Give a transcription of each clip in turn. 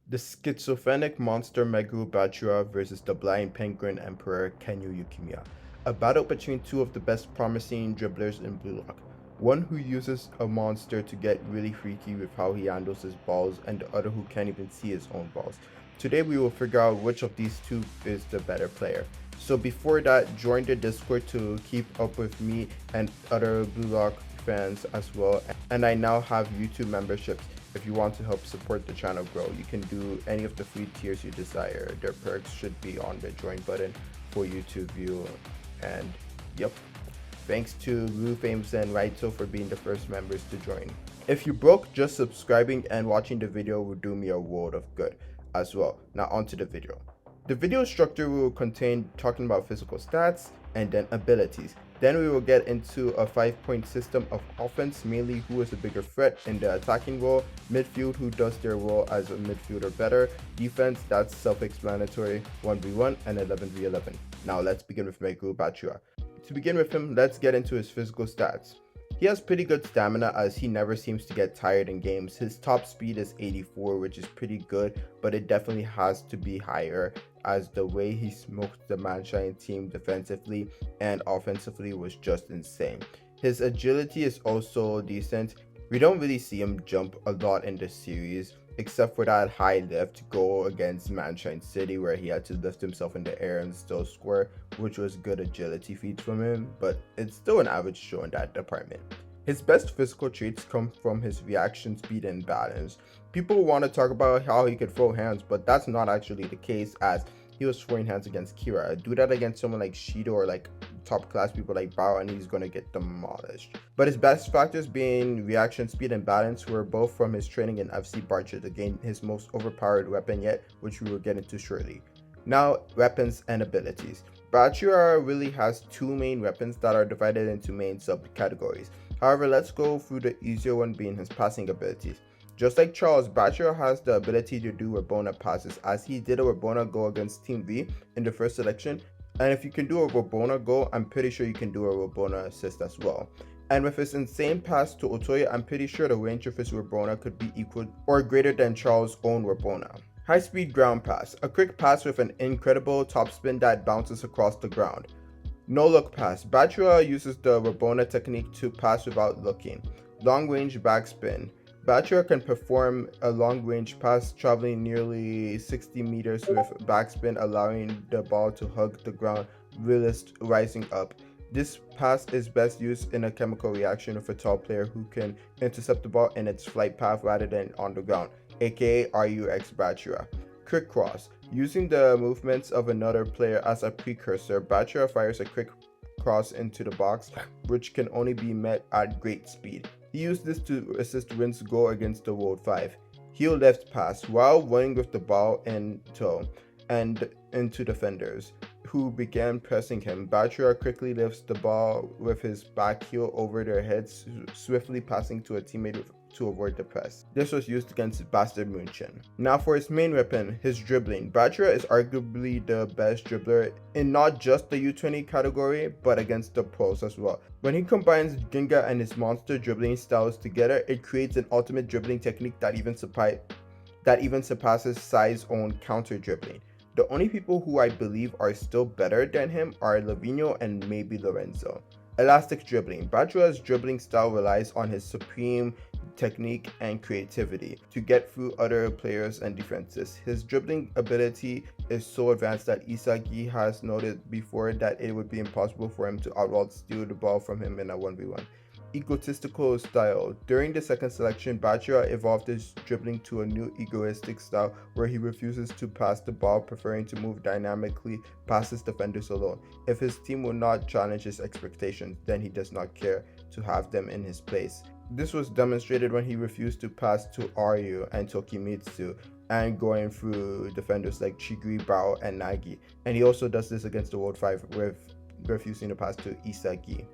The schizophrenic monster Meguru Bachira versus the blind penguin emperor Kenyu Yukimiya. A battle between two of the best promising dribblers in BlueLock. One who uses a monster to get really freaky with how he handles his balls, and the other who can't even see his own balls. Today we will figure out which of these two is the better player. So before that, join the Discord to keep up with me and other BlueLock fans as well. And I now have YouTube memberships. If you want to help support the channel grow, you can do any of the free tiers you desire. Their perks should be on the join button for you to view. And yep, thanks to Blue Fames and RAITO for being the first members to join. If you broke, just subscribing and watching the video will do me a world of good as well. Now onto the video. The video structure will contain talking about physical stats and then abilities. Then we will get into a 5-point system of offense, mainly who is a bigger threat in the attacking role, midfield, who does their role as a midfielder better, defense, that's self-explanatory, 1v1 and 11v11. Now let's begin with Meguru Bachira. To begin with him, let's get into his physical stats. He has pretty good stamina as he never seems to get tired in games. His top speed is 84, which is pretty good, but it definitely has to be higher as the way he smoked the Munchen team defensively and offensively was just insane. His agility is also decent. We don't really see him jump a lot in the series, except for that high lift goal against Munchen City where he had to lift himself in the air and still score, which was good agility feats from him, but it's still an average show in that department. His best physical traits come from his reaction speed and balance. People want to talk about how he could throw hands, but that's not actually the case as he was throwing hands against Kira. Do that against someone like Shido or like top class people like Barou and he's gonna get demolished. But his best factors being reaction speed and balance were both from his training in FC Bachara to gain his most overpowered weapon yet, which we will get into shortly. Now, weapons and abilities. Bachira really has two main weapons that are divided into main subcategories. However, let's go through the easier one being his passing abilities. Just like Charles, Bachira has the ability to do Rabona passes as he did a Rabona goal against Team V in the first selection. And if you can do a Rabona goal, I'm pretty sure you can do a Rabona assist as well. And with his insane pass to Otoya, I'm pretty sure the range of his Rabona could be equal or greater than Charles' own Rabona. High speed ground pass, a quick pass with an incredible topspin that bounces across the ground. No look pass, Bachira uses the Rabona technique to pass without looking. Long range backspin. Bachira can perform a long-range pass traveling nearly 60 meters with backspin, allowing the ball to hug the ground whilst rising up. This pass is best used in a chemical reaction with a tall player who can intercept the ball in its flight path rather than on the ground, aka RUX Bachira. Quick cross. Using the movements of another player as a precursor, Bachira fires a quick cross into the box, which can only be met at great speed. He used this to assist Rin's goal against the World 5. Heel left pass while running with the ball in tow and into defenders, who began pressing him. Bachira quickly lifts the ball with his back heel over their heads, swiftly passing to a teammate to avoid the press. This was used against Bastard Munchen. Now for his main weapon, his dribbling. Bachira is arguably the best dribbler in not just the U20 category, but against the pros as well. When he combines Ginga and his monster dribbling styles together, it creates an ultimate dribbling technique that even surpasses Sai's own counter dribbling. The only people who I believe are still better than him are Lavinho and maybe Lorenzo. Elastic dribbling. Bachira's dribbling style relies on his supreme technique and creativity to get through other players and defenses. His dribbling ability is so advanced that Isagi has noted before that it would be impossible for him to outright steal the ball from him in a 1v1. Egotistical style. During the second selection, Bachira evolved his dribbling to a new egoistic style where he refuses to pass the ball, preferring to move dynamically past his defenders alone. If his team will not challenge his expectations, then he does not care to have them in his place. This was demonstrated when he refused to pass to Ryu and Tokimitsu and going through defenders like Chigiri, Barou, and Nagi. And he also does this against the World 5 with refusing to pass to Isagi.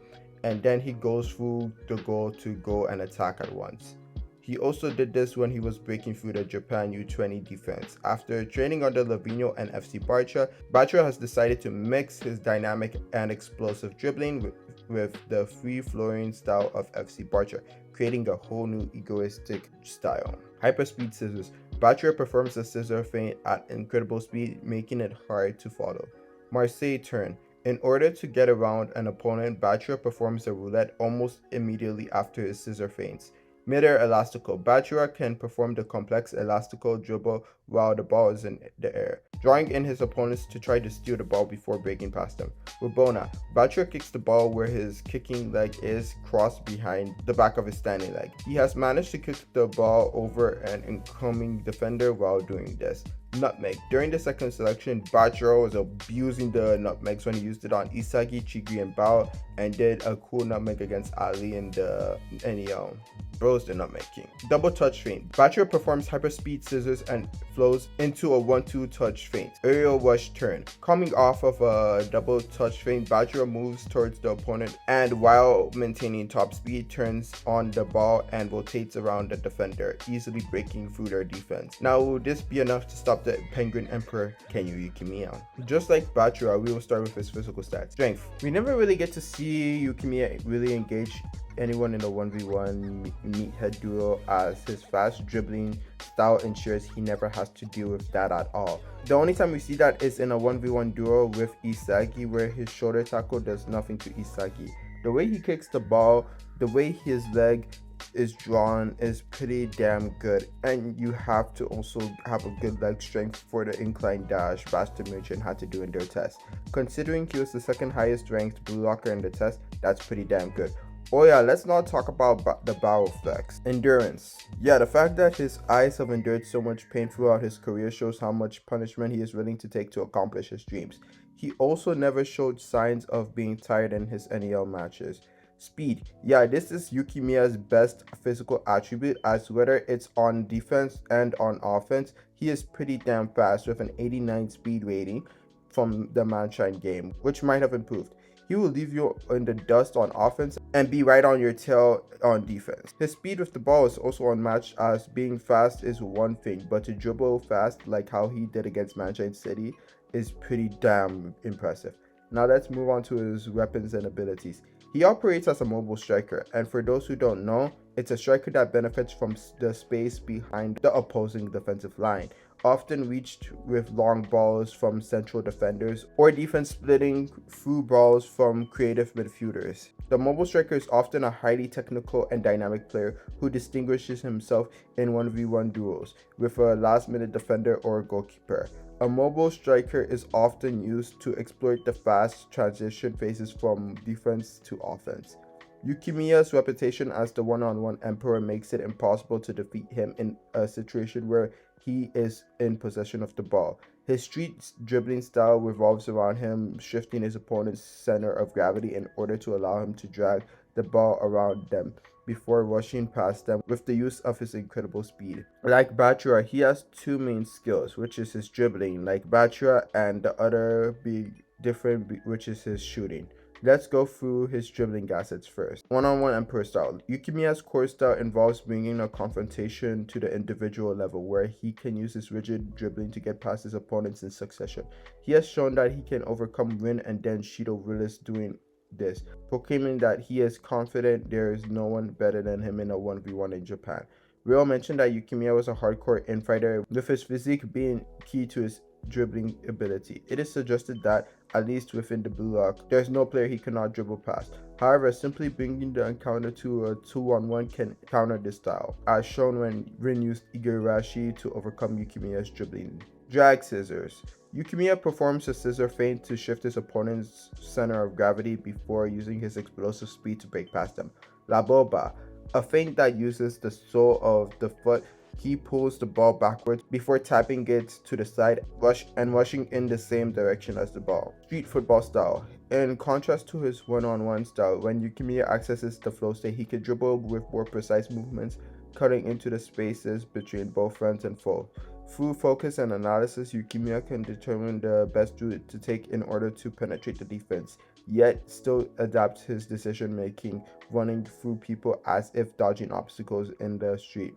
And then he goes through the goal to go and attack at once. He also did this when he was breaking through the Japan U20 defense. After training under Lavinho and FC Bachara, Bachara has decided to mix his dynamic and explosive dribbling with the free-flowing style of FC Bachara, creating a whole new egoistic style. Hyperspeed scissors. Bachira performs a scissor feint at incredible speed, making it hard to follow. Marseille turn. In order to get around an opponent, Bachira performs a roulette almost immediately after his scissor feints. Midair elastical. Bachira can perform the complex elastical dribble while the ball is in the air, drawing in his opponents to try to steal the ball before breaking past them. Rabona. Bachira kicks the ball where his kicking leg is crossed behind the back of his standing leg. He has managed to kick the ball over an incoming defender while doing this. Nutmeg. During the second selection, Bachara was abusing the nutmegs when he used it on Isagi, Chigi, and Bao, and did a cool nutmeg against Ali in the NEL. Bros the Nutmeg King. Double touch feint. Bachara performs hyperspeed scissors and flows into a 1-2 touch feint. Aerial rush turn. Coming off of a double touch feint, Bachara moves towards the opponent and while maintaining top speed, turns on the ball and rotates around the defender, easily breaking through their defense. Now, will this be enough to stop the Penguin Emperor Kenyu Yukimiya? Just like Bachara, we will start with his physical stats. Strength. We never really get to see Yukimiya really engage anyone in a 1v1 meathead duo, as his fast dribbling style ensures he never has to deal with that at all. The only time we see that is in a 1v1 duo with Isagi, where his shoulder tackle does nothing to Isagi. The way he kicks the ball, the way his leg is drawn is pretty damn good, and you have to also have a good leg strength for the incline dash Bastard Munchen had to do in their test. Considering he was the second highest ranked blue locker in the test, that's pretty damn good. Oh yeah, let's not talk about the barou flex. Endurance. Yeah, the fact that his eyes have endured so much pain throughout his career shows how much punishment he is willing to take to accomplish his dreams. He also never showed signs of being tired in his NEL matches. Speed. Yeah, this is Yukimiya's best physical attribute, as whether it's on defense and on offense, he is pretty damn fast with an 89 speed rating from the munchen game, which might have improved. He will leave you in the dust on offense and be right on your tail on defense. His speed with the ball is also unmatched, as being fast is one thing, but to dribble fast like how he did against Munchen City is pretty damn impressive. Now let's move on to his weapons and abilities. He operates as a mobile striker, and for those who don't know, it's a striker that benefits from the space behind the opposing defensive line, often reached with long balls from central defenders or defense splitting through balls from creative midfielders. The mobile striker is often a highly technical and dynamic player who distinguishes himself in 1v1 duels with a last-minute defender or goalkeeper. A mobile striker is often used to exploit the fast transition phases from defense to offense. Yukimiya's reputation as the one-on-one emperor makes it impossible to defeat him in a situation where he is in possession of the ball. His street dribbling style revolves around him shifting his opponent's center of gravity in order to allow him to drag the ball around them before rushing past them with the use of his incredible speed. Like Bachara, he has two main skills, which is his dribbling, like Bachara, and the other being different, which is his shooting. Let's go through his dribbling assets first. One-on-one Emperor style. Yukimiya's core style involves bringing a confrontation to the individual level, where he can use his rigid dribbling to get past his opponents in succession. He has shown that he can overcome Rin and then Shido Rilis doing this, proclaiming that he is confident there is no one better than him in a 1v1 in Japan. Real mentioned that Yukimiya was a hardcore infighter, with his physique being key to his dribbling ability. It is suggested that, at least within the BlueLock, there is no player he cannot dribble past. However, simply bringing the encounter to a 2-on-1 can counter this style, as shown when Rin used Igarashi to overcome Yukimiya's dribbling. Drag scissors. Yukimiya performs a scissor feint to shift his opponent's center of gravity before using his explosive speed to break past them. La Boba, a feint that uses the sole of the foot. He pulls the ball backwards before tapping it to the side rushing in the same direction as the ball. Street football style. In contrast to his one-on-one style, when Yukimiya accesses the flow state, he can dribble with more precise movements, cutting into the spaces between both friends and foe. Through focus and analysis, Yukimiya can determine the best route to take in order to penetrate the defense, yet still adapt his decision making, running through people as if dodging obstacles in the street.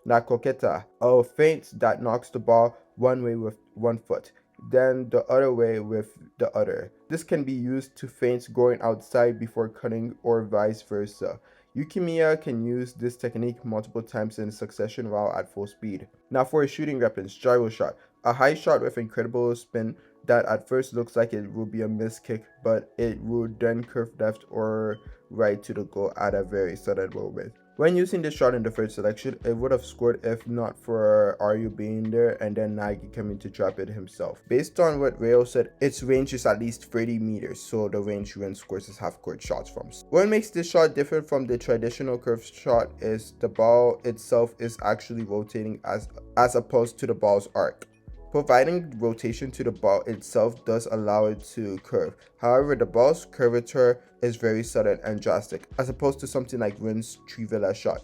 La Coqueta, a feint that knocks the ball one way with one foot, then the other way with the other. This can be used to feints going outside before cutting or vice versa. Yukimiya can use this technique multiple times in succession while at full speed. Now for his shooting weapons, gyro shot, a high shot with incredible spin that at first looks like it will be a missed kick, but it will then curve left or right to the goal at a very sudden moment. When using this shot in the first selection, it would have scored if not for Ryu being there and then Nagi coming to trap it himself. Based on what Rayo said, its range is at least 30 meters, so the range Ren scores his half-court shots from. What makes this shot different from the traditional curved shot is the ball itself is actually rotating as opposed to the ball's arc. Providing rotation to the ball itself does allow it to curve. However, the ball's curvature is very sudden and drastic, as opposed to something like Rin's Trivela shot.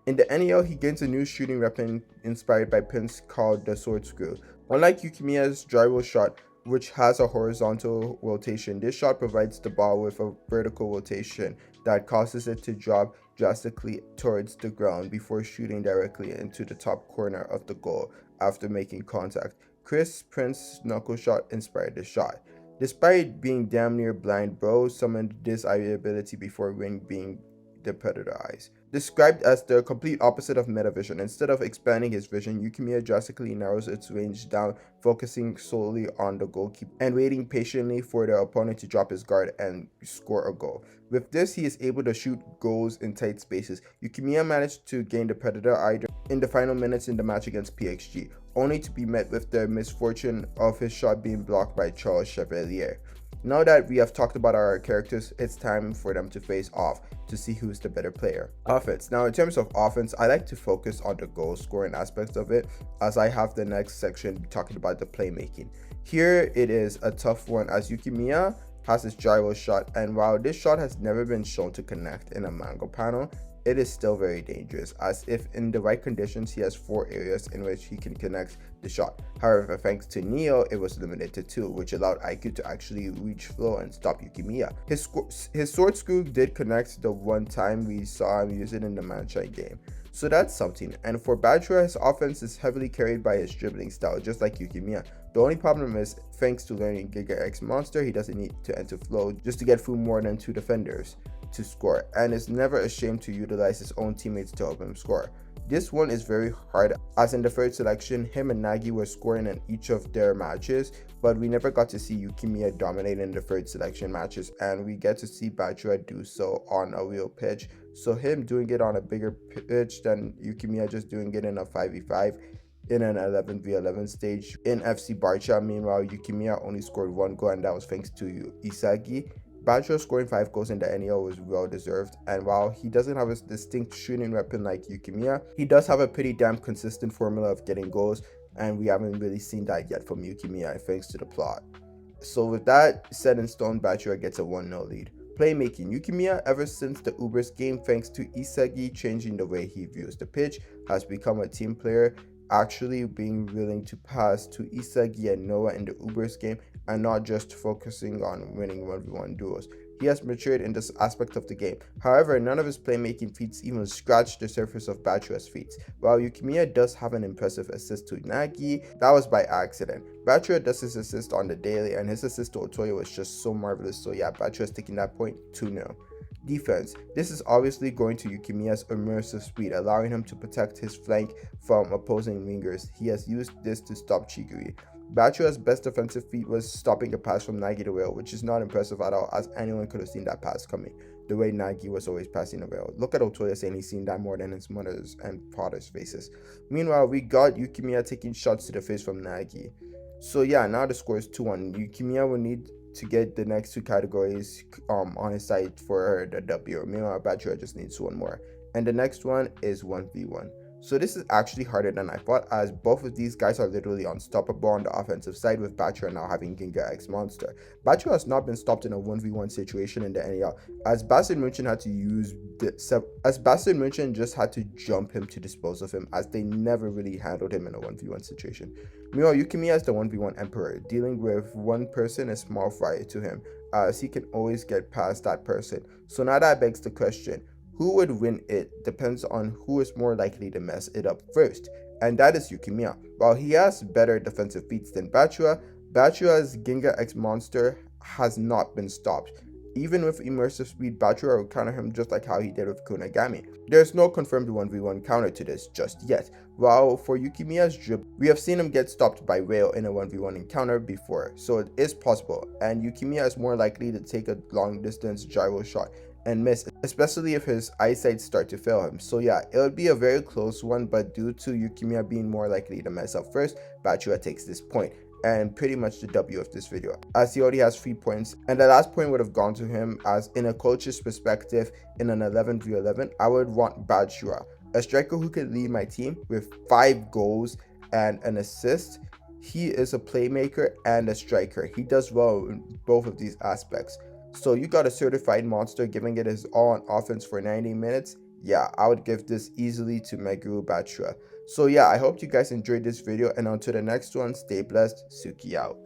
In the NEL, he gains a new shooting weapon inspired by pins called the sword screw. Unlike Yukimiya's gyro shot, which has a horizontal rotation, this shot provides the ball with a vertical rotation that causes it to drop drastically towards the ground before shooting directly into the top corner of the goal after making contact. Chris Prince's knuckle shot inspired the shot. Despite being damn near blind, Bro summoned this ability before Ring being the predator eyes. Described as the complete opposite of metavision, instead of expanding his vision, Yukimiya drastically narrows its range down, focusing solely on the goalkeeper and waiting patiently for the opponent to drop his guard and score a goal. With this, he is able to shoot goals in tight spaces. Yukimiya managed to gain the predator eye in the final minutes in the match against PXG, only to be met with the misfortune of his shot being blocked by Charles Chevalier. Now that we have talked about our characters, it's time for them to face off to see who's the better player. Offense. Now in terms of offense, I like to focus on the goal scoring aspects of it, as I have the next section talking about the playmaking. Here it is a tough one, as Yukimiya has his gyro shot, and while this shot has never been shown to connect in a manga panel, it is still very dangerous, as if in the right conditions he has 4 areas in which he can connect the shot. However, thanks to Neo, it was limited to 2, which allowed IQ to actually reach flow and stop Yukimiya. His sword screw did connect the one time we saw him use it in the munchen game, so that's something. And for Bachara, his offense is heavily carried by his dribbling style, just like Yukimiya. The only problem is, thanks to learning Giga X Monster, he doesn't need to enter flow just to get through more than 2 defenders to score, and is never ashamed to utilize his own teammates to help him score. This one is very hard, as in the third selection, him and Nagi were scoring in each of their matches, but we never got to see Yukimiya dominate in the third selection matches, and we get to see Bachara do so on a real pitch. So him doing it on a bigger pitch than Yukimiya just doing it in a 5v5 in an 11v11 stage in FC Barcha. Meanwhile, Yukimiya only scored 1 goal, and that was thanks to Isagi. Bachara scoring 5 goals in the NEL was well deserved, and while he doesn't have a distinct shooting weapon like Yukimiya, he does have a pretty damn consistent formula of getting goals, and we haven't really seen that yet from Yukimiya thanks to the plot. So with that set in stone, Bachara gets a 1-0 lead. Playmaking. Yukimiya, ever since the Ubers game, thanks to Isagi changing the way he views the pitch, has become a team player, actually being willing to pass to Isagi and Noah in the Ubers game and not just focusing on winning 1v1 duels. He has matured in this aspect of the game. However, none of his playmaking feats even scratch the surface of Bachara's feats. While Yukimiya does have an impressive assist to Nagi, that was by accident. Bachara does his assist on the daily, and his assist to Otoya was just so marvelous, so yeah, Bachara's taking that point 2-0. Defense. This is obviously going to Yukimiya's immersive speed, allowing him to protect his flank from opposing wingers. He has used this to stop Chigiri. Bachara's best defensive feat was stopping a pass from Nagi to Rail, which is not impressive at all, as anyone could have seen that pass coming, the way Nagi was always passing the Rail. Look at Otoya saying he's seen that more than his mother's and father's faces. Meanwhile, we got Yukimiya taking shots to the face from Nagi. So yeah, now the score is 2-1. Yukimiya will need to get the next 2 categories on his side for the W. Meanwhile, Bachara just needs 1 more. And the next one is 1v1. So this is actually harder than I thought, as both of these guys are literally unstoppable on the offensive side, with Bachara now having Giga X Monster. Bachara has not been stopped in a 1v1 situation in the NEL, as Bastard Munchen had to just had to jump him to dispose of him, as they never really handled him in a 1v1 situation. Meanwhile, Yukimiya is the 1v1 Emperor, dealing with one person is small fry to him, as he can always get past that person. So now that begs the question, who would win? It depends on who is more likely to mess it up first, and that is Yukimiya. While he has better defensive feats than Bachara, Bachara's Ginga X Monster has not been stopped, Even with immersive speed, Bachira will counter him just like how he did with Kunagami. There's no confirmed 1v1 counter to this just yet. While for Yukimiya's dribble, we have seen him get stopped by Rail in a 1v1 encounter before, so it is possible, and Yukimiya is more likely to take a long distance gyro shot and miss, especially if his eyesight start to fail him. So yeah, it would be a very close one, but due to Yukimiya being more likely to mess up first, Bachira takes this point, and pretty much the W of this video, as he already has 3 points, and the last point would have gone to him, as in a coach's perspective, in an 11v11, I would want Bachira, a striker who could lead my team with 5 goals and an assist. He is a playmaker and a striker. He does well in both of these aspects. So you got a certified monster giving it his all on offense for 90 minutes. Yeah, I would give this easily to Meguru Bachira. So yeah, I hope you guys enjoyed this video, and on to the next one. Stay blessed. Tsuki out.